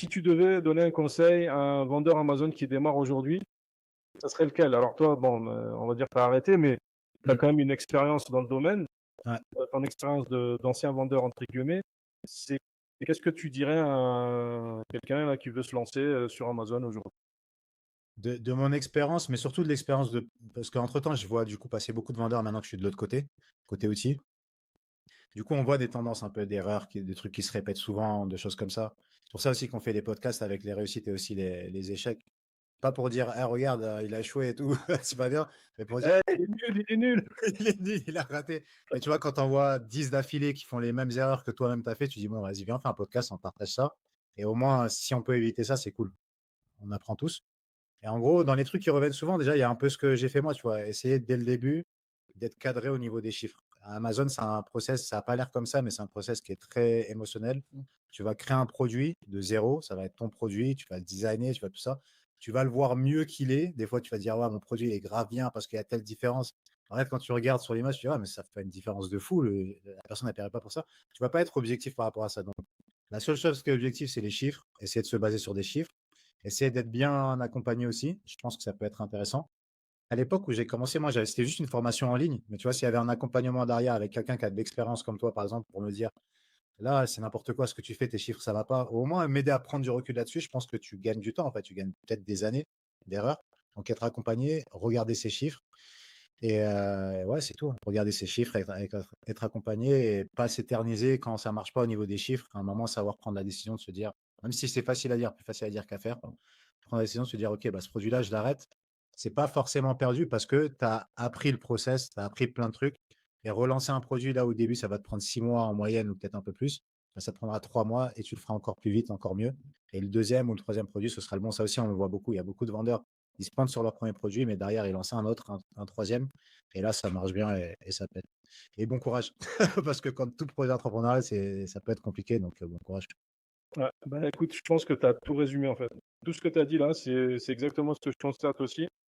Si tu devais donner un conseil à un vendeur Amazon qui démarre aujourd'hui, ça serait lequel? Alors toi, bon, on va dire que tu as arrêté, mais tu as Mmh. quand même une expérience dans le domaine. Ouais. Ton expérience «d'ancien vendeur» entre guillemets, c'est qu'est-ce que tu dirais à quelqu'un là qui veut se lancer, sur Amazon aujourd'hui? De mon expérience, mais surtout de l'expérience de parce qu'entre-temps, je vois du coup passer beaucoup de vendeurs maintenant que je suis de l'autre côté, côté outils. Du coup, on voit des tendances un peu d'erreurs, des trucs qui se répètent souvent, des choses comme ça. C'est pour ça aussi qu'on fait des podcasts avec les réussites et aussi les échecs. Pas pour dire, ah, regarde, il a échoué et tout, c'est pas bien, mais pour dire, «Eh, il est nul, il est nul!» il est nul, il a raté. Mais tu vois, quand on voit 10 d'affilée qui font les mêmes erreurs que toi-même t'as fait, tu dis, bon, vas-y, viens, on fait un podcast, on partage ça. Et au moins, si on peut éviter ça, c'est cool. On apprend tous. Et en gros, dans les trucs qui reviennent souvent, déjà, il y a un peu ce que j'ai fait moi, tu vois, essayer dès le début d'être cadré au niveau des chiffres. À Amazon, c'est un process, ça a pas l'air comme ça, mais c'est un process qui est très émotionnel. Tu vas créer un produit de zéro, ça va être ton produit, tu vas le designer, tu vas tout ça. Tu vas le voir mieux qu'il est. Des fois, tu vas dire, ouais, mon produit est grave bien parce qu'il y a telle différence. En fait, quand tu regardes sur l'image, tu dis, ouais, mais ça fait une différence de fou. La personne n'apparaît pas pour ça. Tu vas pas être objectif par rapport à ça. Donc, la seule chose qui est objectif, c'est les chiffres. Essayer de se baser sur des chiffres. Essayer d'être bien accompagné aussi. Je pense que ça peut être intéressant. À l'époque où j'ai commencé, moi, c'était juste une formation en ligne. Mais tu vois, s'il y avait un accompagnement derrière avec quelqu'un qui a de l'expérience comme toi, par exemple, pour me dire, là, c'est n'importe quoi ce que tu fais, tes chiffres, ça va pas. Au moins, m'aider à prendre du recul là-dessus, je pense que tu gagnes du temps, en fait. Tu gagnes peut-être des années d'erreurs. Donc, être accompagné, regarder ses chiffres. Et ouais, c'est tout, hein. Regarder ses chiffres, être accompagné et pas s'éterniser quand ça marche pas au niveau des chiffres. À un moment, savoir prendre la décision de se dire, même si c'est facile à dire, plus facile à dire qu'à faire, prendre la décision de se dire: «OK, bah, ce produit-là, je l'arrête». C'est pas forcément perdu parce que tu as appris le process, tu as appris plein de trucs et relancer un produit là, au début, ça va te prendre 6 mois en moyenne ou peut-être un peu plus. Bah, ça te prendra 3 mois et tu le feras encore plus vite, encore mieux et le deuxième ou le troisième produit, ce sera le bon. Ça aussi, on le voit beaucoup. Il y a beaucoup de vendeurs, ils se plantent sur leur premier produit, mais derrière, ils lancent un autre, un 3 et là, ça marche bien et ça pète et bon courage parce que quand tout projet entrepreneurial, ça peut être compliqué donc bon courage. Ouais, bah, écoute, je pense que tu as tout résumé, en fait. Tout ce que tu as dit là, c'est exactement ce que je constate aussi.